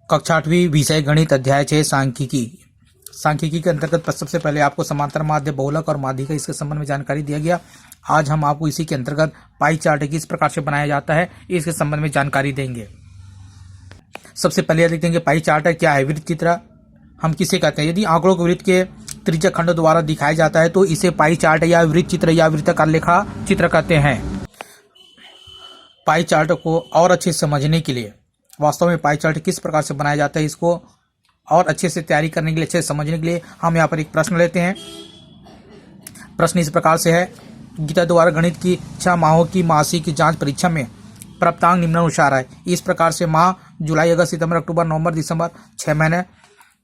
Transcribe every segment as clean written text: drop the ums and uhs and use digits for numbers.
कक्षा 8वीं विषय गणित अध्याय 6 सांख्यिकी के अंतर्गत सबसे पहले आपको समांतर माध्य, बहुलक और माध्यिका इसके संबंध में जानकारी दिया गया। आज हम आपको इसी के अंतर्गत पाई चार्ट किस प्रकार से बनाया जाता है इसके संबंध में जानकारी देंगे। सबसे पहले देख देंगे पाई चार्ट क्या है। वृत्त चित्र हम किसे कहते हैं? यदि आंकड़ों को वृत्त के त्रिज्यक खंडों द्वारा दिखाया जाता है तो इसे पाई चार्ट या वृत्त चित्र या वृत्ताकार लेखा चित्र कहते हैं। पाई चार्ट को और अच्छे से समझने के लिए, वास्तव में पाई चार्ट किस प्रकार से बनाया जाता है, इसको और अच्छे से तैयारी करने के लिए, अच्छे से समझने के लिए हम यहाँ पर एक प्रश्न लेते हैं। प्रश्न इस प्रकार से है, गीता द्वारा गणित की 6 माहों की मासिक जांच परीक्षा में प्राप्तांक निम्नानुसार है। इस प्रकार से माह जुलाई, अगस्त, सितंबर, अक्टूबर, नवंबर, दिसंबर 6 महीने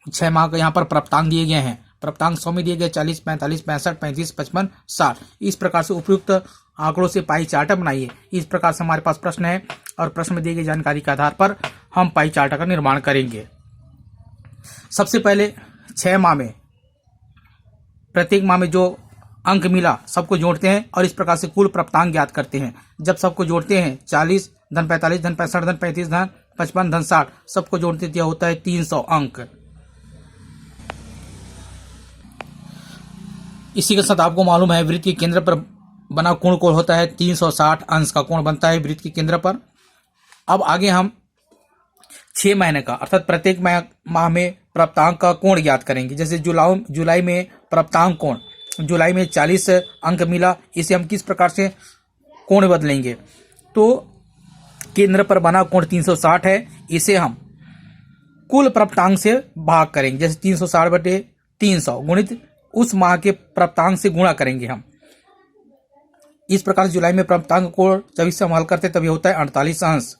6 माह का यहाँ पर प्राप्तांक दिए गए हैं। प्राप्तांक 100 में दिए गए 40, 45, 65, 35, 55, 60। इस प्रकार से उपयुक्त आंकड़ों से पाई चार्ट बनाइए। इस प्रकार से हमारे पास प्रश्न है और प्रश्न में दी गई जानकारी के आधार पर हम पाई चार्ट का निर्माण करेंगे। सबसे पहले 6 माह में, प्रत्येक माह में जो अंक मिला सबको जोड़ते हैं और इस प्रकार से कुल प्राप्तांक ज्ञात करते हैं। जब सबको जोड़ते हैं 40 धन 45 धन 65 धन 35 धन 55 धन 60 सबको जोड़ते दिया होता है 300 अंक। इसी के साथ आपको मालूम है वृत्त के केंद्र पर बना कोण कोण होता है 360 अंश का कोण बनता है वृत्त के केंद्र पर। अब आगे हम 6 महीने का अर्थात प्रत्येक माह में प्राप्तांक का कोण ज्ञात करेंगे। जैसे जुलाई में प्राप्तांक कोण, जुलाई में 40 अंक मिला, इसे हम किस प्रकार से कोण बदलेंगे? तो केंद्र पर बना कोण 360 है, इसे हम कुल प्राप्तांक से भाग करेंगे। जैसे 360 बटे 300 गुणित उस माह के प्राप्तांक से गुणा करेंगे हम। इस प्रकार जुलाई में प्राप्तांक को जब इससे हम हल करते तब ये होता है 48 अंश।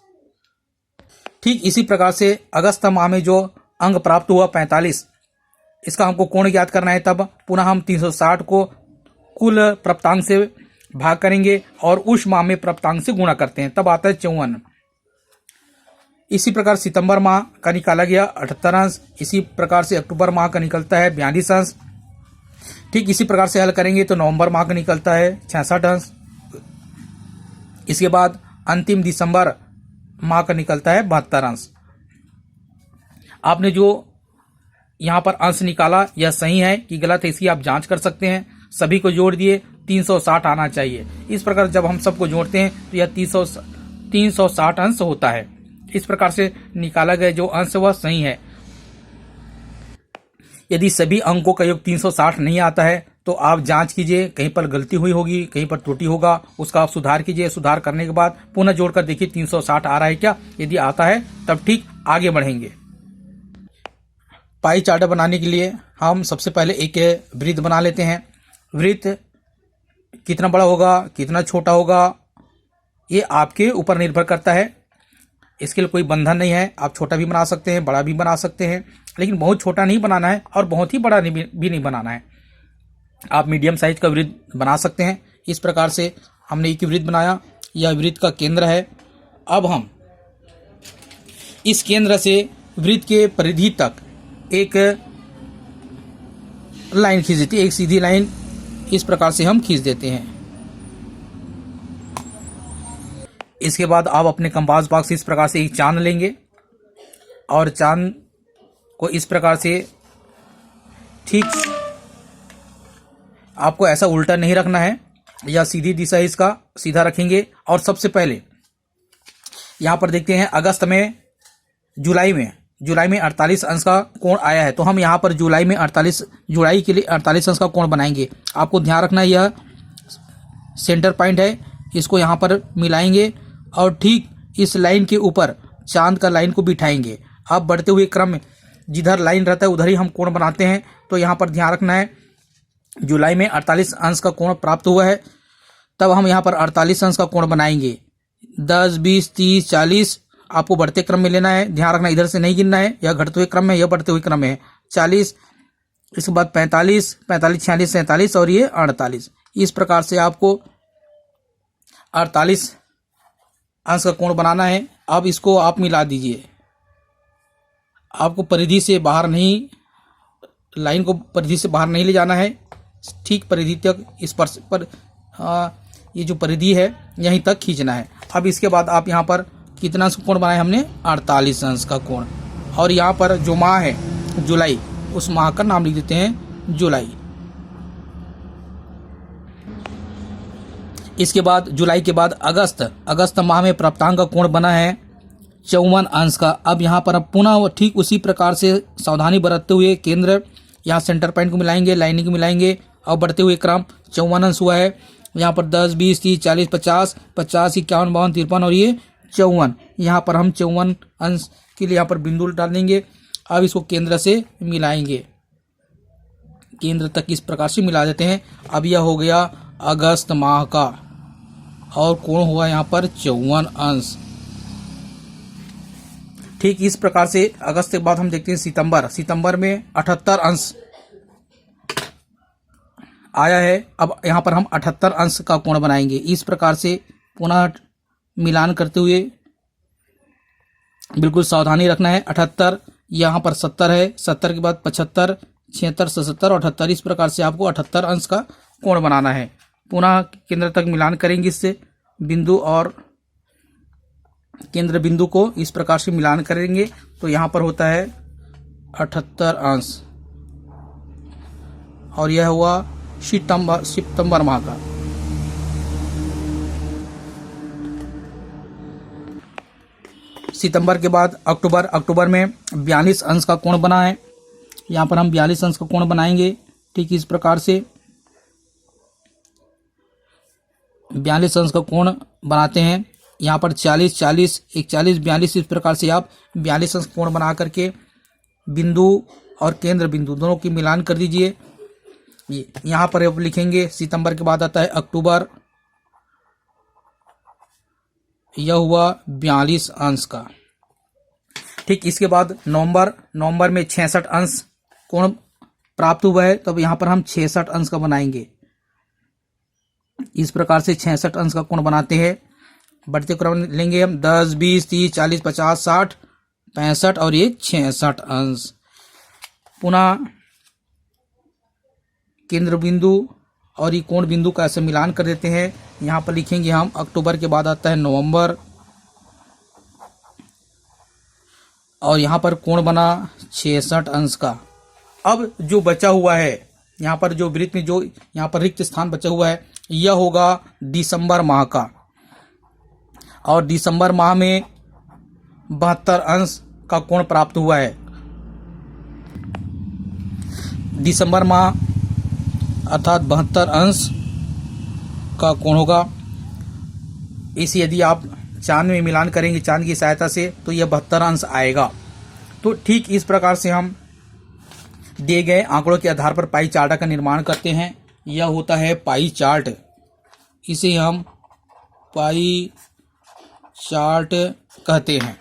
ठीक इसी प्रकार से अगस्त माह में जो अंक प्राप्त हुआ 45, इसका हमको कोण ज्ञात करना है। तब पुनः हम 360 को कुल प्राप्तांक से भाग करेंगे और उस माह में प्राप्तांक से गुणा करते हैं, तब आता है 54। इसी प्रकार सितंबर माह का निकाला गया 78 अंश। इसी प्रकार से अक्टूबर माह का निकलता है 42 अंश। ठीक इसी प्रकार से हल करेंगे तो नवंबर माह का निकलता है 66 अंश। इसके बाद अंतिम दिसंबर माह का निकलता है 72 अंश। आपने जो यहां पर अंश निकाला यह सही है कि गलत है, इसकी आप जांच कर सकते हैं। सभी को जोड़ दिए 360 आना चाहिए। इस प्रकार जब हम सबको जोड़ते हैं तो यह 360 अंश होता है। इस प्रकार से निकाला गया जो अंश वह सही है। यदि सभी अंकों का योग 360 नहीं आता है तो आप जांच कीजिए, कहीं पर गलती हुई होगी, कहीं पर त्रुटि होगा, उसका आप सुधार कीजिए। सुधार करने के बाद पुनः जोड़कर देखिए 360 आ रहा है क्या। यदि आता है तब ठीक आगे बढ़ेंगे। पाई चार्ट बनाने के लिए हम सबसे पहले एक वृत्त बना लेते हैं। वृत्त कितना बड़ा होगा, कितना छोटा होगा, ये आपके ऊपर निर्भर करता है। इसके लिए कोई बंधन नहीं है, आप छोटा भी बना सकते हैं, बड़ा भी बना सकते हैं, लेकिन बहुत छोटा नहीं बनाना है और बहुत ही बड़ा भी नहीं बनाना है। आप मीडियम साइज का वृत्त बना सकते हैं। इस प्रकार से हमने एक वृत्त बनाया, यह वृत्त का केंद्र है। अब हम इस केंद्र से वृत्त के परिधि तक एक लाइन खींच देते हैं, एक सीधी लाइन इस प्रकार से हम खींच देते हैं। इसके बाद आप अपने कंपास बॉक्स से इस प्रकार से एक चांद लेंगे और चांद को इस प्रकार से ठीक आपको ऐसा उल्टा नहीं रखना है, या सीधी दिशा इसका सीधा रखेंगे। और सबसे पहले यहां पर देखते हैं अगस्त में जुलाई में 48 अंश का कोण आया है, तो हम यहां पर जुलाई के लिए 48 अंश का कोण बनाएंगे। आपको ध्यान रखना यह सेंटर पॉइंट है, इसको यहां पर मिलाएंगे और ठीक इस लाइन के ऊपर चांद का लाइन को बिठाएंगे। अब बढ़ते हुए क्रम में जिधर लाइन रहता है उधर ही हम कोण बनाते हैं। तो यहाँ पर ध्यान रखना है, जुलाई में 48 अंश का कोण प्राप्त हुआ है, तब हम यहाँ पर 48 अंश का कोण बनाएंगे। 10, 20, 30, 40 आपको बढ़ते क्रम में लेना है। ध्यान रखना इधर से नहीं गिनना है, यह घटते हुए क्रम में, यह बढ़ते हुए क्रम में है। 40, इसके बाद 45, 46, 47 और ये 48। इस प्रकार से आपको 48 अंश का कोण बनाना है। अब इसको आप मिला दीजिए। आपको परिधि से बाहर नहीं, लाइन को परिधि से बाहर नहीं ले जाना है, ठीक परिधि तक इस पर ये जो परिधि है यहीं तक खींचना है। अब इसके बाद आप यहाँ पर कितना कोण बनाए हमने? 48 अंश का कोण। और यहाँ पर जो माह है जुलाई, उस माह का नाम लिख देते हैं जुलाई। इसके बाद जुलाई के बाद अगस्त माह में प्राप्तांक का कोण बना है 54 अंश का। अब यहाँ पर अब पुनः ठीक उसी प्रकार से सावधानी बरतते हुए केंद्र, यहाँ सेंटर पॉइंट को मिलाएंगे, लाइनिंग को मिलाएंगे और बढ़ते हुए क्रम 54 अंश हुआ है। यहाँ पर 10, 20, 30, 40, 50, 51, 52, 53 और ये 54। यहाँ पर हम 54 अंश के लिए यहाँ पर बिंदु डाल देंगे। अब इसको केंद्र से मिलाएंगे, केंद्र तक इस प्रकार से मिला देते हैं। अब यह हो गया अगस्त माह का और कोण हुआ यहाँ पर 54 अंश। ठीक इस प्रकार से अगस्त के बाद हम देखते हैं सितंबर में 78 अंश आया है। अब यहाँ पर हम 78 अंश का कोण बनाएंगे। इस प्रकार से पुनः मिलान करते हुए बिल्कुल सावधानी रखना है। 78, यहाँ पर 70 है, 70 के बाद 75, 76, 77 और 78। इस प्रकार से आपको 78 अंश का कोण बनाना है। पुनः केंद्र तक मिलान करेंगे, इससे बिंदु और केंद्र बिंदु को इस प्रकार से मिलान करेंगे तो यहाँ पर होता है 78 अंश और यह हुआ सितंबर माह का। सितंबर के बाद अक्टूबर में 42 अंश का कोण बना है। यहाँ पर हम 42 अंश का कोण बनाएंगे। ठीक इस प्रकार से 42 अंश का कोण बनाते हैं। यहाँ पर 40, 40, 41, 42 इस प्रकार से आप 42 अंश कोण बना करके बिंदु और केंद्र बिंदु दोनों की मिलान कर दीजिए। यहाँ पर अब लिखेंगे सितंबर के बाद आता है अक्टूबर, यह हुआ 42 अंश का। ठीक इसके बाद नवंबर में 66 अंश कोण प्राप्त हुआ है, तब यहाँ पर हम 66 अंश का बनाएंगे। इस प्रकार से 66 अंश का कोण बनाते हैं। बढ़ते क्रम लेंगे हम 10, 20, 30, 40, 50, 60, 65 और ये 66 अंश। पुनः केंद्र बिंदु और ये कोण बिंदु का ऐसे मिलान कर देते हैं। यहाँ पर लिखेंगे हम अक्टूबर के बाद आता है नवंबर और यहाँ पर कोण बना 66 अंश का। अब जो बचा हुआ है यहाँ पर जो वृत्त में जो यहाँ पर रिक्त स्थान बचा हुआ है यह होगा दिसंबर माह का और दिसंबर माह में 72 अंश का कोण प्राप्त हुआ है। दिसंबर माह अर्थात 72 अंश का कोण होगा। इसे यदि आप चांद में मिलान करेंगे चांद की सहायता से तो यह 72 अंश आएगा। तो ठीक इस प्रकार से हम दिए गए आंकड़ों के आधार पर पाई चार्ट का निर्माण करते हैं। यह होता है पाई चार्ट, इसे हम पाई चार्ट कहते हैं।